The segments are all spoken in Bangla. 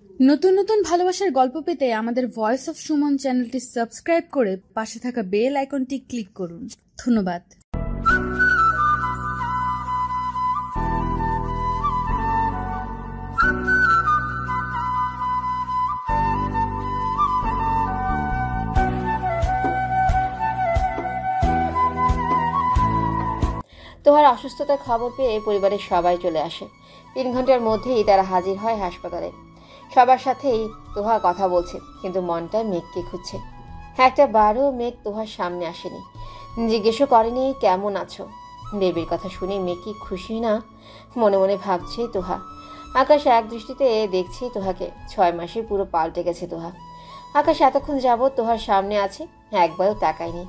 নতুন নতুন ভালোবাসার গল্প পেতে আমাদের ভয়েস অফ সুমন চ্যানেলটি সাবস্ক্রাইব করে পাশে থাকা বেল আইকনটি ক্লিক করুন। ধন্যবাদ। তোহার অসুস্থতার খবর পেয়ে পরিবারের সবাই চলে আসে। 3 ঘন্টার মধ্যেই তারা হাজির হয় হাসপাতালে। সবার সাথেই তোহা কথা বলছে, কিন্তু মনটা মেঘকে খুঁজছে। একটা বারও মেঘ তোহার সামনে আসেনি, জিজ্ঞেসও করেনি কেমন আছো। বেবির কথা শুনে মেঘ কি খুশি না মনে মনে ভাবছে তোহা। আকাশ এক দৃষ্টিতে দেখছে তোহাকে। 6 মাসে পুরো পাল্টে গেছে তোহা। আকাশ এতক্ষণ যাবৎ তোহার সামনে আছে, একবারও তাকায়নি,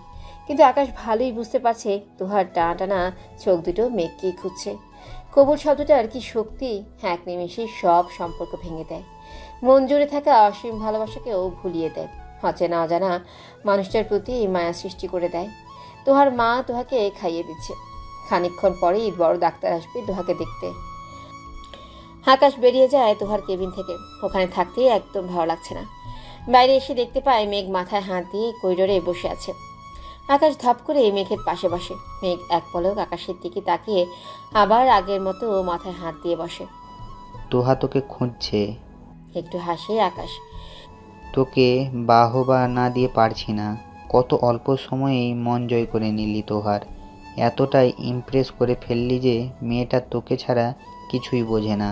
কিন্তু আকাশ ভালোই বুঝতে পারছে তোহার টানা টানা চোখ দুটো মেঘকেই খুঁজছে। কবুল শব্দটার কি শক্তি, এক নিমেষেই সব সম্পর্ক ভেঙে দেয়। মন জুড়ে থাকা অসীম ভালোবাসাকেও ভুলিয়ে দেয়। অচেনা অজানা মানুষটার প্রতি মায়া সৃষ্টি করে দেয়। তোহার মা তোহাকে খাইয়ে দিচ্ছে। খানিকক্ষণ পরেই বড় ডাক্তার আসবে তোহাকে দেখতে। আকাশ বেরিয়ে যায় তোহার কেবিন থেকে। ওখানে থাকতে একদম ভালো লাগছে না। বাইরে এসে দেখতে পায় মেঘ মাথায় হাত দিয়ে করিডোরে বসে আছে। আকাশ ধাপ করে মেঘের পাশে বসে। মেঘ এক পলক আকাশের দিকে তাকিয়ে আবার আগের মতো মাথায় হাত দিয়ে বসে। তোহা তোকে খুঁজছে। একটু হাসে আকাশ। তোকে বাহবা না দিয়ে পারছি না। কত অল্প সময়েই মন জয় করে নিলি তোহার। এতটাই ইমপ্রেস করে ফেললি যে মেয়েটা তোকে ছাড়া কিছুই বোঝে না।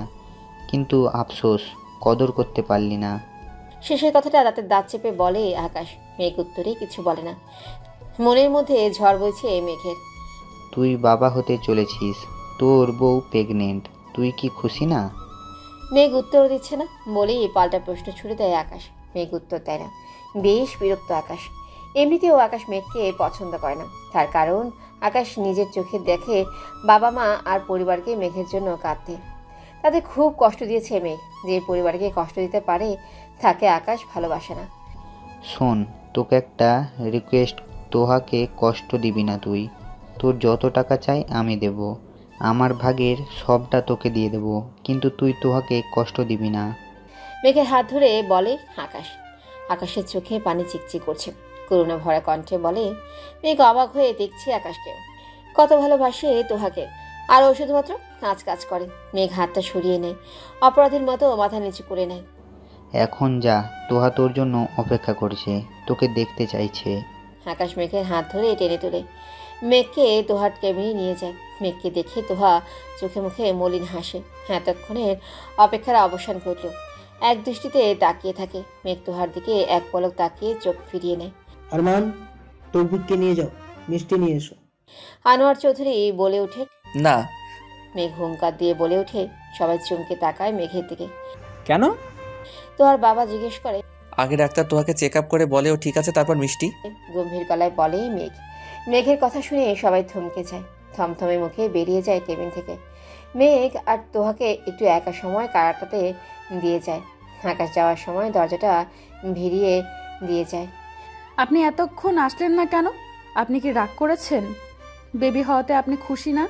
কিন্তু আফসোস, কদর করতে পারলি না। শেষের কথাটা দাঁতের দাঁত চেপে বলে আকাশ। মেঘ উত্তরে কিছু বলে না। মনের মধ্যে ঝড় বইছে মেঘের। তুই বাবা হতে চলেছিস, তোর বউ প্রেগনেন্ট, তুই কি খুশি না? মেঘ উত্তর দিচ্ছে না বলেই পাল্টা প্রশ্ন ছুড়ে দেয় আকাশ। মেঘ উত্তর দেয় না। বেশ বিরক্ত আকাশ। এমনিতেও আকাশ মেঘকে পছন্দ করে না। তার কারণ আকাশ নিজের চোখে দেখে বাবা মা আর পরিবারকে মেঘের জন্য কাঁদতে। তাদের খুব কষ্ট দিয়েছে মেঘ। যে পরিবারকে কষ্ট দিতে পারে তাকে আকাশ ভালোবাসে না। শোন, তোকে একটা রিকোয়েস্ট, তোহাকে কষ্ট দিবি না তুই। তোর যত টাকা চাই আমি দেব, আমার ভাগের সবটা তোকে দিয়ে দেব, কিন্তু তুই তোহাকে কষ্ট দিবি না। মেঘের হাত ধরে বলে আকাশ। আকাশের চোখে পানি চিকচিক করছে। করুণা ভরা কণ্ঠে বলে। মেঘ অবাক হয়ে দেখছে আকাশকে। কত ভালোবাসে তোহাকে, আর ও শুধুমাত্র কাজ কাজ করে। মেঘ হাতটা সরিয়ে নেয়, অপরাধীর মতো মাথা নিচু করে নেয়। এখন যা, তোহা তোর জন্য অপেক্ষা করছে, তোকে দেখতে চাইছে। আকাশ মেঘের হাত ধরে টেনে তোলে। মেঘকে তোহার কেবিনে নিয়ে যায়। মেঘকে দেখে তোহা চোখে মুখে মলিন হাসে। এতক্ষণের অপেক্ষার অবসান ঘটল। এক দৃষ্টিতে তাকিয়ে থাকে। মেঘ তোহার দিকে এক পলক তাকিয়ে চোখ ফিরিয়ে নেয়। আরমান, তৌফিককে নিয়ে যাও, মিষ্টি নিয়ে এসো। আনোয়ার চৌধুরী বলে ওঠে। না। মেঘ হুঙ্কার দিয়ে বলে ওঠে। সবাই চমকে তাকায় মেঘের দিকে। কেন? তোহার বাবা জিজ্ঞেস করে। আগে ডাক্তার তোহাকে চেক আপ করে বলে ও ঠিক আছে, তারপর মিষ্টি। গম্ভীর গলায় বলে মেঘ। মেঘের কথা শুনে সবাই থমকে যায়। থমথমে মুখে বেরিয়ে যায় কেবিন থেকে। মেঘ আর তোহাকে একটু একা সময় কাটাতে দিয়ে যায়। আকাশ যাওয়ার সময় দরজাটা ভিড়িয়ে দিয়ে যায়। আপনি এতক্ষণ আসলেন না কেন? আপনি কি রাগ করেছেন? বেবি হওয়াতে আপনি খুশি না?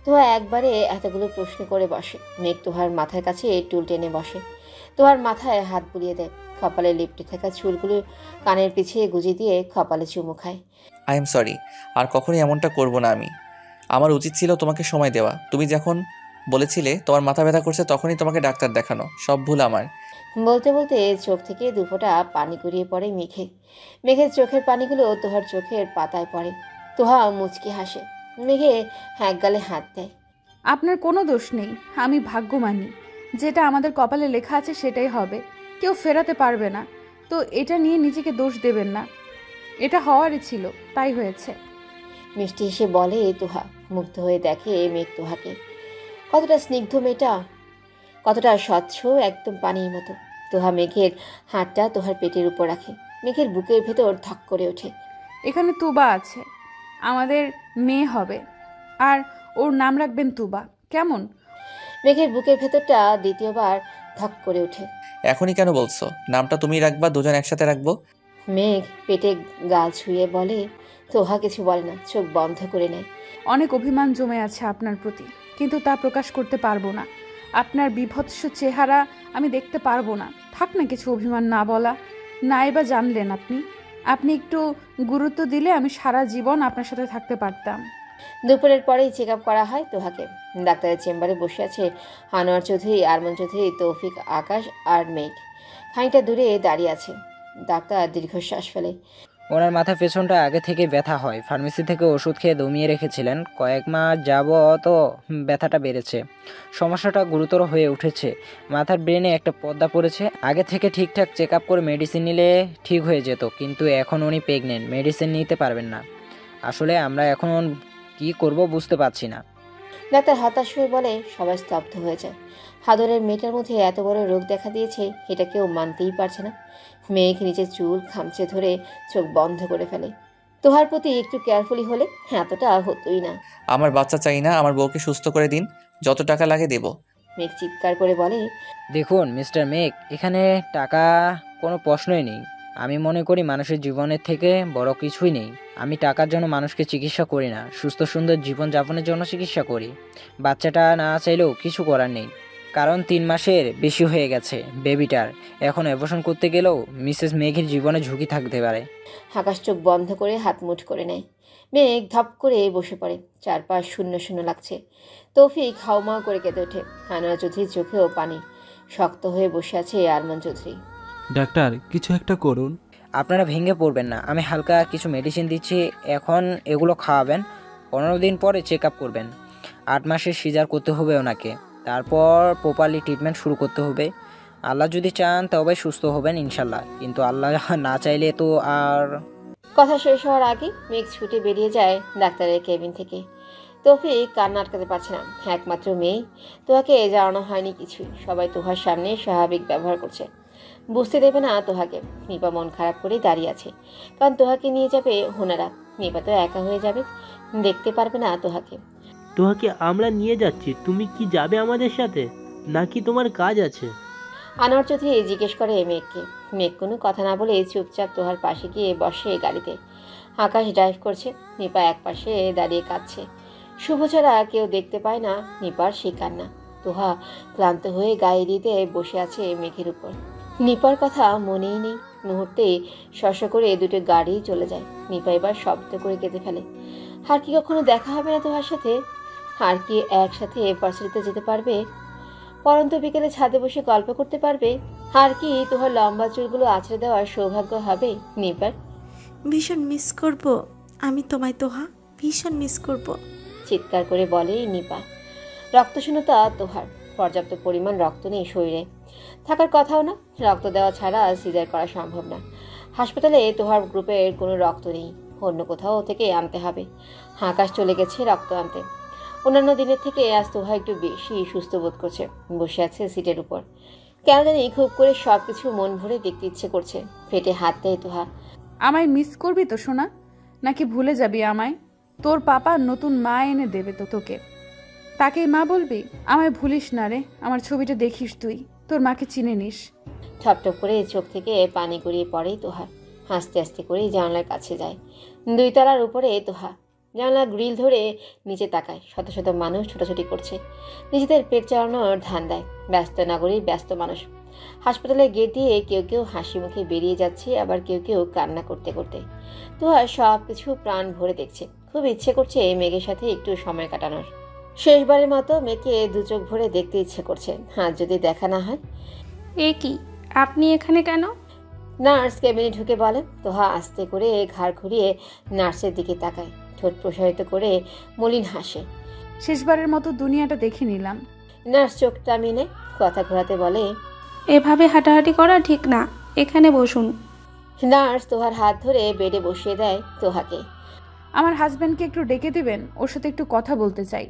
তোহা একবারে এতগুলো প্রশ্ন করে বসে। মেঘ তোহার মাথার কাছে টুল টেনে বসে। তোহার মাথায় হাত বুলিয়ে দেয়। কপালে লিপটে থাকা চুলগুলো কানের পিছিয়ে গুঁজে দিয়ে কপালে চুমু খায়। আই এম সরি, আর কখনোই এমনটা করব না আমি। আমার উচিত ছিল তোমাকে সময় দেওয়া। তুমি যখন বলেছিলে তোমার মাথা ব্যথা করছে তখনই তোমাকে ডাক্তার দেখানো। সব ভুল আমার। বলতে বলতে চোখ থেকে দুফোঁটা পানি গড়িয়ে পড়ে মেঘে। মেঘের চোখের পানিগুলো তোহার চোখের পাতায় পড়ে। তোহা মুচকি হাসে। মেঘে এক গালে হাত দেয়। আপনার কোনো দোষ নেই, আমি ভাগ্যমানী। যেটা আমাদের কপালে লেখা আছে সেটাই হবে, কেউ ফেরাতে পারবে না। তো এটা নিয়ে নিজেকে দোষ দেবেন না। এটা হওয়ারই ছিল, তাই হয়েছে। মিষ্টি হেসে বলে তোহা। মুগ্ধ হয়ে দেখে মেঘ তোহাকে। কতটা স্নিগ্ধ মেয়েটা, কতটা স্বচ্ছ, একদম পানির মতো। তোহা মেঘের হাতটা তোহার পেটের উপর রাখে। মেঘের বুকের ভেতর ধক করে ওঠে। এখানে তুবা আছে, আমাদের মেয়ে হবে, আর ওর নাম রাখবেন তুবা, কেমন? মেঘের বুকের ভেতরটা দ্বিতীয়বার ধক করে ওঠে। এখনই কেন বলছো? নামটা তুমি রাখবা, দুজন একসাথে রাখবো। মেঘ পেটে গাল ছুঁয়ে বলে। তোহা কিছু বলে না, চোখ বন্ধ করে নেয়। অনেক অভিমান জমে আছে আপনার প্রতি, কিন্তু তা প্রকাশ করতে পারবো না। আপনার বিভৎস চেহারা আমি দেখতে পারবো না। থাক না কিছু অভিমান না বলা, নাই বা জানলেন আপনি। আপনি একটু গুরুত্ব দিলে আমি সারা জীবন আপনার সাথে থাকতে পারতাম। দুপুরের পরেই চেক আপ করা হয় তোহাকে। ডাক্তারের চেম্বারে বসে আছে আনোয়ার চৌধুরী, আরমান চৌধুরী, তৌফিক, আকাশ আর মেঘ। খানিকটা দূরে দাঁড়িয়ে আছে। ডাক্তার দীর্ঘশ্বাস ফেলে। ওনার মাথার পেছনটা আগে থেকে ব্যথা হয়, ফার্মেসি থেকে ওষুধ খেয়ে দমিয়ে রেখেছিলেন, কয়েক মাস যাবত ব্যথাটা বেড়েছে, সমস্যাটা গুরুতর হয়ে উঠেছে, মাথার ব্রেনে একটা পর্দা পড়েছে। আগে থেকে ঠিকঠাক চেক আপ করে মেডিসিন নিলে ঠিক হয়ে যেত, কিন্তু এখন উনি প্রেগনেন্ট, মেডিসিন নিতে পারবেন না। আসলে আমরা এখন কি করব বুঝতে পারছি না। ডাক্তার হতাশ হয়ে বলে। সবাই স্তব্ধ হয়ে যায়। হাদরের মেয়েটার মধ্যে এত বড় রোগ দেখা দিয়েছে, এটা কেউ মানতেই পারছে না। মেঘ নিজের চুল খামচে ধরে চোখ বন্ধ করে ফেলে। তোহার প্রতি একটু কেয়ারফুলি হলে এতটা হতোই না। আমার বাচ্চা চাই না, আমার বউকে সুস্থ করে দিন, যত টাকা লাগে দেব। মেঘ চিৎকার করে বলে। দেখুন মিস্টার মেঘ, এখানে টাকা কোনো প্রশ্নই নেই। আমি মনে করি মানুষের জীবনের থেকে বড় কিছুই নেই। আমি টাকার জন্য মানুষকে চিকিৎসা করি না, সুস্থ সুন্দর জীবনযাপনের জন্য চিকিৎসা করি। বাচ্চাটা না চাইলেও কিছু করার নেই, কারণ 3 মাসের বেশি হয়ে গেছে বেবিটার। এখন অ্যাবর্শন করতে গেলেও মিসেস মেঘের জীবনে ঝুঁকি থাকতে পারে। আকাশ চোখ বন্ধ করে হাত মুঠ করে নেয়। মেঘ ধপ করে বসে পড়ে। চারপাশ শূন্য শূন্য লাগছে। তৌফিক হাউমাউ করে কেঁদে ওঠে। আনোয়ার চৌধুরীর চোখেও পানি। শক্ত হয়ে বসে আছে আরমান চৌধুরী। ডাক্তার, কিছু একটা করুন। আপনারা ভেঙে পড়বেন না, আমি হালকা কিছু মেডিসিন দিচ্ছি, এখন এগুলো খাওয়াবেন। 15 দিন পরে চেক আপ করবেন। 8 মাসের সিজার করতে হবে ওনাকে, তারপর প্রপারলি ট্রিটমেন্ট শুরু করতে হবে। আল্লাহ যদি চান তবে সুস্থ হবেন ইনশাল্লাহ, কিন্তু আল্লাহ না চাইলে তো আর। কথা শেষ হওয়ার আগে মেঘ ছুটে বেরিয়ে যায় ডাক্তারের কেবিন থেকে। তৌফিক কান্না আটকাতে পারছে না। একমাত্র মেয়ে, তোহাকে জানানো হয়নি কিছুই। সবাই তোহার সামনে স্বাভাবিক ব্যবহার করছে, বুঝতে দেবে না তোহাকে। নিপা মন খারাপ করে দাঁড়িয়ে আছে, কারণ তোহাকে নিয়ে যাবে হোনারা। নিপা তো একা হয়ে যাবে, দেখতে পারবে না তোহাকে। তোহাকে আমরা নিয়ে যাচ্ছি, তুমি কি যাবে আমাদের সাথে, নাকি তোমার কাজ আছে? আনোয়ার চৌধুরী জিজ্ঞেস করে মেঘকে। মেঘ কোনো কথা না বলে চুপচাপ তোহার পাশে গিয়ে বসে গাড়িতে। আকাশ ড্রাইভ করছে, নিপা এক পাশে দাঁড়িয়ে কাঁদছে। শুভ ছাড়া কেউ দেখতে পায় না নিপার সেই কান্না। তোহা ক্লান্ত হয়ে গায়ে দিতে বসে আছে মেঘের উপর। নিপার কথা মনেই নেই। মুহূর্তে শশ করে দুটো গাড়ি চলে যায়। নিপা এবার শব্দ করে কেঁদে ফেলে। আর কি কখনো দেখা হবে না তোহার সাথে? আর কি একসাথে পার্সিতে যেতে পারবে? পরন্ত বিকেলে ছাদে বসে গল্প করতে পারবে? আর কি তোহার লম্বা চুলগুলো আছড়ে দেওয়ার সৌভাগ্য হবে নিপার? ভীষণ মিস করব আমি তোমায় তোহা, ভীষণ মিস করব। চিৎকার করে বলে নিপা। রক্তশূন্যতা তোহার, পর্যাপ্ত পরিমাণ রক্ত নেই শরীরে, থাকার কথাও না। রক্ত দেওয়া ছাড়া সিজার করা সম্ভব না। হাসপাতালে তোহার গ্রুপের কোনো রক্ত নেই, অন্য কোথাও থেকে আনতে হবে। আকাশ চলে গেছে রক্ত আনতে। অন্যান্য দিনের থেকে আজ তোহা একটু বেশি সুস্থ বোধ করছে। বসে আছে সিটের উপর। কেন জানি খুব করে সব কিছু মন ভরে দেখতে ইচ্ছে করছে। পেটে হাত দেয় তোহা। আমায় মিস করবি তো সোনা, নাকি ভুলে যাবি আমায়? তোর পাপা নতুন মা এনে দেবে তো তোকে, তাকেই মা বলবি? আমায় ভুলিস না রে, আমার ছবিটা দেখিস তুই, তোর মাকে চিনে নিস। ঠপঠপ করে চোখ থেকে পানি গড়িয়ে পড়ে তোহার। হাসতে হাসতে করে জানলার কাছে যায়। 2 তলার উপরে তোহা। জানলার গ্রিল ধরে নিচে তাকায়। শত শত মানুষ ছোটাছুটি করছে, নিজেদের পেট চালানোর ধান্দায়। ব্যস্ত নগরীর ব্যস্ত মানুষ। হাসপাতালের গেট দিয়ে কেউ কেউ হাসি মুখে বেরিয়ে যাচ্ছে, আবার কেউ কেউ কান্না করতে করতে। তোহা সব কিছু প্রাণ ভরে দেখছে। খুব ইচ্ছে করছে মেঘের সাথে একটু সময় কাটানোর। শেষবারের মতো মেয়েকে 2 চোখ ভরে দেখতে ইচ্ছে করছে, আর যদি দেখা না হয়। এ কি, আপনি এখানে কেন? নার্স কেবিনে ঢুকে বলে। তোহা আস্তে করে ঘাড় ঘুরিয়ে নার্সের দিকে তাকায়। ঠোঁট প্রসারিত করে মলিন হাসে। শেষবারের মতো দুনিয়াটা দেখে নিলাম। নার্স চোখ টামিয়ে নেয়, কথা ঘোরাতে বলে, এভাবে হাঁটাহাঁটি করা ঠিক না, এখানে বসুন। নার্স তোহার হাত ধরে বেডে বসিয়ে দেয় তোহাকে। আমার হাজব্যান্ডকে একটু ডেকে দিবেন, ওর সাথে একটু কথা বলতে চাই।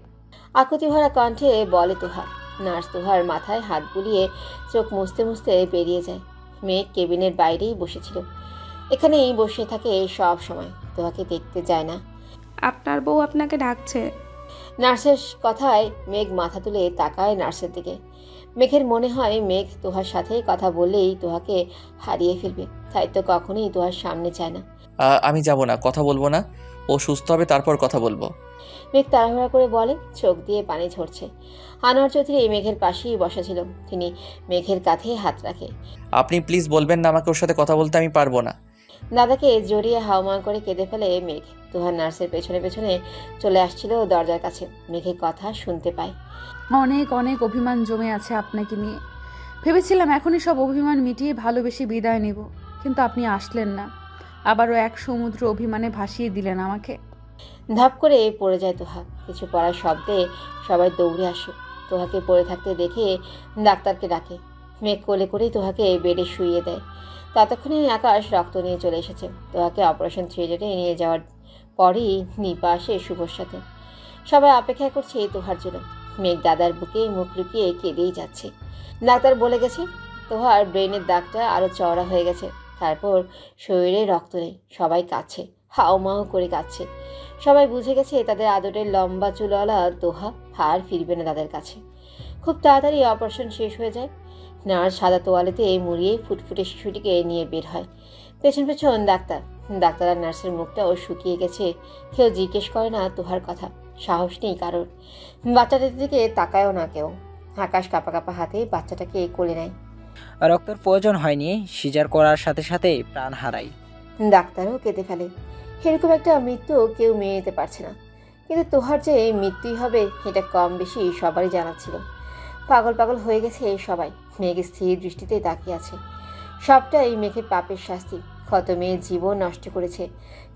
আকুতি ভরা কণ্ঠে বলে তোহা। নার্স তোহার মাথায় হাত বুলিয়ে চোখ মুছতে মুছতে বেরিয়ে যায়। মেয়ে কেবিনের বাইরেই বসেছিল, এখানেই বসে থাকে সব সময়। তোহাকে দেখতে যায় না। আপনার বউ আপনাকে ডাকছে। নার্সের কথায় মেঘ মাথা তুলে তাকায় নার্সের দিকে। মেঘের মনে হয় মেঘ তোহার সাথে কথা বললেই তোহাকে হারিয়ে ফেলবে, তাই তো কখনোই তোহার সামনে চায় না। আমি যাব না, কথা বলবো না। ও সুস্থ হবে তারপর কথা বলবো। মেঘ তাড়াহুড়া করে বলে, চোখ দিয়ে পানি ঝরছে। আনোয়ার চৌধুরী মেঘের পাশেই বসা ছিল। তিনি মেঘের কাঁধে হাত রাখে। আপনি প্লিজ বলবেন না আমাকে ওর সাথে কথা বলতে, আমি পারবো না। দাদাকে জড়িয়ে হাওমাও করে কেঁদে ফেলে মেঘ। তুহার নার্সের পেছনে পেছনে চলে আসছিল দরজার কাছে। মেঘের কথা শুনতে পায়। অনেক অনেক অভিমান জমে আছে আপনাকে নিয়ে। ভেবেছিলাম এখনই সব অভিমান মিটিয়ে ভালোবেসে বিদায় নেব, কিন্তু আপনি আসলেন না। আবারও এক সমুদ্র অভিমানে ভাসিয়ে দিলেন আমাকে। ধাপ করে পড়ে যায় তোহা। কিছু পড়ার শব্দে সবাই দৌড়ে আসে। তোহাকে পড়ে থাকতে দেখে ডাক্তারকে ডাকে। মেঘ কোলে করেই তোহাকে বেডে শুইয়ে দেয়। ততক্ষণে আকাশ রক্ত নিয়ে চলে এসেছে। তোহাকে অপারেশন থিয়েটারে নিয়ে যাওয়ার পরই নিপা আসে শুভর সাথে। সবাই অপেক্ষা করছে তোহার জন্য। মেঘ দাদার বুকে মুখ লুকিয়ে কেঁদেই যাচ্ছে। ডাক্তার বলে গেছে তোহার ব্রেনের দাগটা আরও চওড়া হয়ে গেছে। তারপর শরীরে রক্ত নেই। সবাই কাঁদছে, হাওমাও করে কাঁদছে। সবাই বুঝে গেছে তাদের আদরের লম্বা চুলওয়ালা তোহা আর ফিরবে না তাদের কাছে। খুব তাড়াতাড়ি অপারেশন শেষ হয়ে যায়। নার্স সাদা তোয়ালেতে মুড়িয়ে ফুটফুটে শিশুটিকে নিয়ে বের হয়। পেছন পেছন ডাক্তার আর নার্সের মুখটাও শুকিয়ে গেছে। কেউ জিজ্ঞেস করে না তোহার কথা, সাহস নেই কারোর। বাচ্চাটার দিকে তাকায়ও না কেউ। আকাশ কাঁপা কাঁপা হাতে বাচ্চাটাকে কোলে নেয়। রক্তের প্রয়োজন হয়নি, সিজার করার সাথে সাথে প্রাণ হারাই। ডাক্তারও কেঁদে ফেলে। এরকম একটা মৃত্যু কেউ মেনে নিতে পারছে না, কিন্তু তোহার যে মৃত্যুই হবে এটা কম বেশি সবারই জানা ছিল। পাগল পাগল হয়ে গেছে সবাই। মেঘ স্থির দৃষ্টিতে তাকিয়ে আছে। সবটাই মেঘের পাপের শাস্তি। কত মেয়ের জীবন নষ্ট করেছে।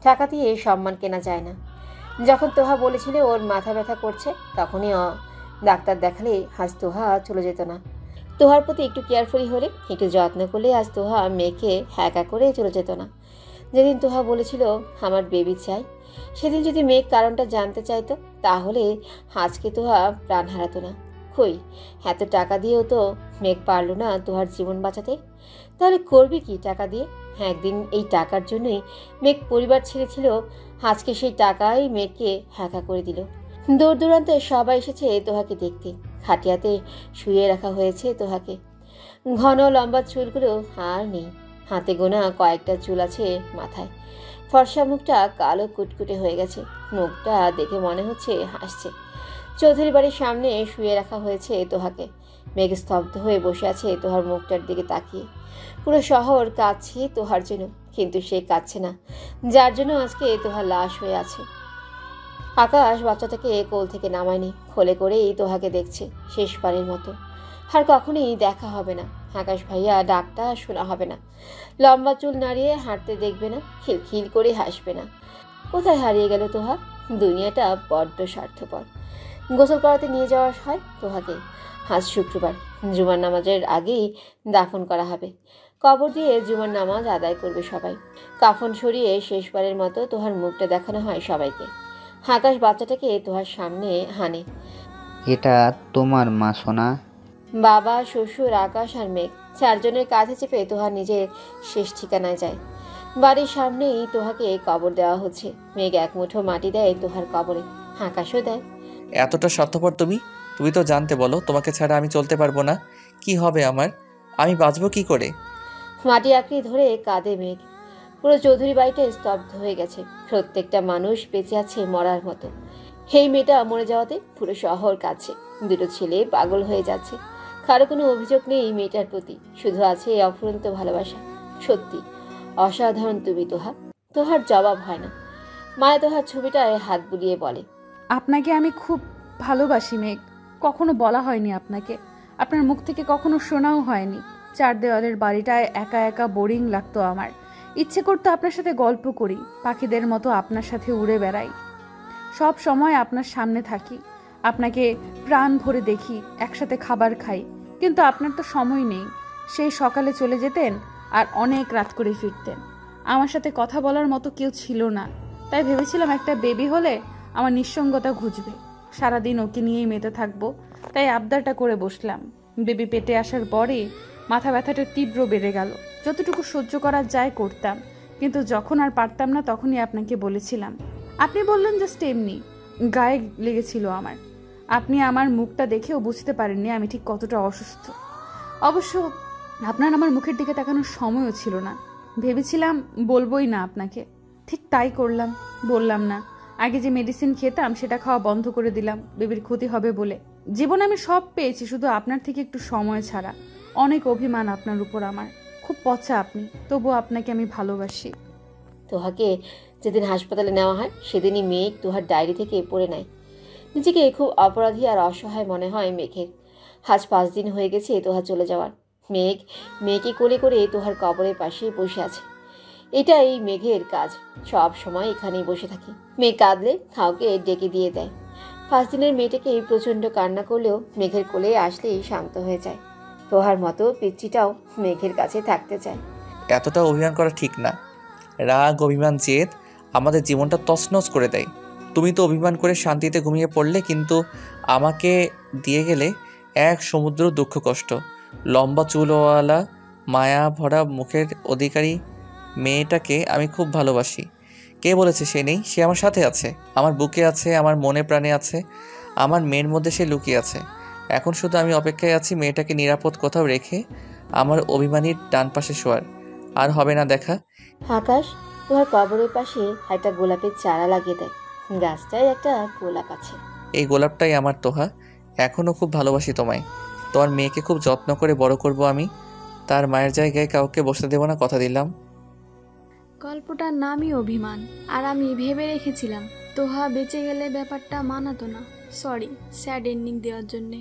টাকা দিয়ে সম্মান কেনা যায় না। যখন তোহা বলেছিল ওর মাথা ব্যথা করছে, তখনই ডাক্তার দেখালে আজ তোহা চলে যেত না। তোহার প্রতি একটু কেয়ারফুলি হলে, একটু যত্ন করলে আজ তোহা মেয়েকে একা করে চলে যেত না। যেদিন তোহা বলেছিল আমার বেবি চাই, সেদিন যদি মেঘ কারণটা জানতে চাইতো, তাহলে আজকে তোহা প্রাণ হারাতো না। কই, এত টাকা দিয়েও তো মেঘ পারল না তোহার জীবন বাঁচাতে। তাহলে করবি কি টাকা দিয়ে? একদিন এই টাকার জন্যই মেঘ পরিবার ছেড়েছিল। আজকে সেই টাকাই মেঘকে একা করে দিল। দূর দূরান্তে সবাই এসেছে তোহাকে দেখতে। খাটিয়াতে শুয়ে রাখা হয়েছে তোহাকে। ঘন লম্বা চুলগুলো আর নেই। হাতে গোনা কয়েকটা চুল আছে মাথায়। ফর্সা মুখটা কালো কুটকুটে হয়ে গেছে। মুখটা দেখে মনে হচ্ছে হাসছে। চৌধুরী বাড়ির সামনে শুয়ে রাখা হয়েছে তোহাকে। মেঘ স্তব্ধ হয়ে বসে আছে তোহার মুখটার দিকে তাকিয়ে। পুরো শহর কাঁদছে তোহার জন্য, কিন্তু সে কাঁদছে না যার জন্য আজকে তোহার লাশ হয়ে আছে। আকাশ বাচ্চাটাকে কোল থেকে নামায়নি, কোলে করেই তোহাকে দেখছে শেষবারের মতো। আর কখনোই দেখা হবে না। আকাশ ভাইয়া ডাকটা শোনা হবে না। লম্বা চুল নাড়িয়ে হাঁটতে দেখবে না, খিলখিল করে হাসবে না। কোথায় হারিয়ে গেল তোহা? দুনিয়াটা বড্ড স্বার্থপর। গোসল করাতে নিয়ে যাওয়া হয় তোহাকে। আজ শুক্রবার, জুমার নামাজের আগেই দাফন করা হবে। কবর দিয়ে জুমার নামাজ আদায় করবে সবাই। কাফন সরিয়ে শেষবারের মতো তোহার মুখটা দেখানো হয় সবাইকে। আকাশ বাচ্চাটাকে তোহার সামনে হানে। এটা তোমার মা সোনা? বাবা, শ্বশুর, আকাশ আর মেঘ চারজনের কাঁধে চেপে তোহা নিজের শেষ ঠিকানায় যায়। বাড়ির সামনেই তোহাকে কবর দেওয়া হচ্ছে। মেঘ এক মুঠো মাটি দেয় তোহার কবরে, আকাশও দেয়। এতটা স্বার্থপর তুমি? তুমি তো জানতে, বলো তোমাকে ছাড়া আমি চলতে পারবো না। কি হবে আমার? আমি বাঁচবো কি করে? মাটি আঁকড়ে ধরে কাঁদে মেঘ। পুরো চৌধুরী বাড়িটা স্তব্ধ হয়ে গেছে। প্রত্যেকটা মানুষ বেঁচে আছে মরার মতো। এই মেয়েটা মরে যাওয়াতে পুরো শহর কাঁদছে। দুটো ছেলে পাগল হয়ে যাচ্ছে। কারো কোনো অভিযোগ নেই এই মেয়েটার প্রতি, শুধু আছে অফুরন্ত ভালোবাসা। সত্যি অসাধারণ তুমি তোহা। তোহার জবাব হয় না। মায়া তোহার ছবিটায় হাত বুলিয়ে বলে, আপনাকে আমি খুব ভালোবাসি মেঘ। কখনো বলা হয়নি আপনাকে, আপনার মুখ থেকে কখনো শোনাও হয়নি। চার দেওয়ালের বাড়িটায় একা একা বোরিং লাগতো আমার। ইচ্ছে করতো আপনার সাথে গল্প করি, পাখিদের মতো আপনার সাথে উড়ে বেড়াই, সব সময় আপনার সামনে থাকি, আপনাকে প্রাণ ভরে দেখি, একসাথে খাবার খাই। কিন্তু আপনার তো সময় নেই। সেই সকালে চলে যেতেন আর অনেক রাত করে ফিরতেন। আমার সাথে কথা বলার মতো কেউ ছিল না। তাই ভেবেছিলাম একটা বেবি হলে আমার নিঃসঙ্গতা ঘুচবে, সারাদিন ওকে নিয়েই মেতে থাকবো। তাই আবদারটা করে বসলাম। বেবি পেটে আসার পরে মাথা ব্যথাটা তীব্র বেড়ে গেল। যতটুকু সহ্য করা যায় করতাম, কিন্তু যখন আর পারতাম না তখনই আপনাকে বলেছিলাম। আপনি বললেন জাস্ট এমনি, গায়ে লেগেছিল আমার। আপনি আমার মুখটা দেখেও বুঝতে পারেননি আমি ঠিক কতটা অসুস্থ। অবশ্য আপনার আমার মুখের দিকে তাকানোর সময়ও ছিল না। ভেবেছিলাম বলবোই না আপনাকে। ঠিক তাই করলাম। বললাম না, আগে যে মেডিসিন খেতাম সেটা খাওয়া বন্ধ করে দিলাম বেবির ক্ষতি হবে বলে। জীবন আমি সব পেয়েছি, শুধু আপনার থেকে একটু সময় ছাড়া। অনেক অভিমান আপনার উপর আমার। খুব পচা আপনি, তবুও আপনাকে আমি ভালোবাসি। তোহাকে যেদিন হাসপাতালে নেওয়া হয় সেদিনই মেঘ তোহার ডায়েরি থেকে পড়ে নেয়। নিজেকে খুব অপরাধী আর অসহায় মনে হয় মেঘের। আজ 5 দিন হয়ে গেছে তোহা চলে যাওয়ার। মেঘকে কোলে করে তোহার কবরের পাশে বসে আছে। এটাই মেঘের কাজ, সব সময় এখানেই বসে থাকে। মেঘ কাঁদলে কাউকে ডেকে দিয়ে দেয়। 5 দিনের মেয়েটাকে প্রচণ্ড কান্না করলেও মেঘের কোলে আসলেই শান্ত হয়ে যায়। তোহার মতো পিচ্চিটাও মেঘের কাছে থাকতে চায়। এতটা অভিমান করা ঠিক না। রাগ, অভিমান, জেদ আমাদের জীবনটা তছনছ করে দেয়। তুমি তো অভিমান করে শান্তিতে ঘুমিয়ে পড়লে, কিন্তু আমাকে দিয়ে গেলে এক সমুদ্র দুঃখ কষ্ট। লম্বা চুলওয়ালা মায়া ভরা মুখের অধিকারী মেয়েটাকে আমি খুব ভালোবাসি। কে বলেছে সে নেই? সে আমার সাথে আছে, আমার বুকে আছে, আমার মনে প্রাণে আছে, আমার মেয়ের মধ্যে সে লুকিয়ে আছে। এখন শুধু আমি অপেক্ষায় আছি মেয়েটাকে নিরাপদ কোথাও রেখে আমার অভিমানীর ডান পাশে শোয়ার। আর হবে না দেখা। আকাশ তোমার কবরের পাশে একটা গোলাপের চারা লাগিয়ে দেয়। গাছটায় একটা গোলাপ আছে। এই গোলাপটাই আমার তোহা। এখনও খুব ভালোবাসি তোমায়। তোমার মেয়েকে খুব যত্ন করে বড় করব আমি। তার মায়ের জায়গায় কাউকে বসতে দেব না, কথা দিলাম। গল্পটার নামই অভিমান। আর আমি ভেবে রেখেছিলাম তোহা বেঁচে গেলে ব্যাপারটা মানাতো না। সরি স্যাড এন্ডিং দেওয়ার জন্যে।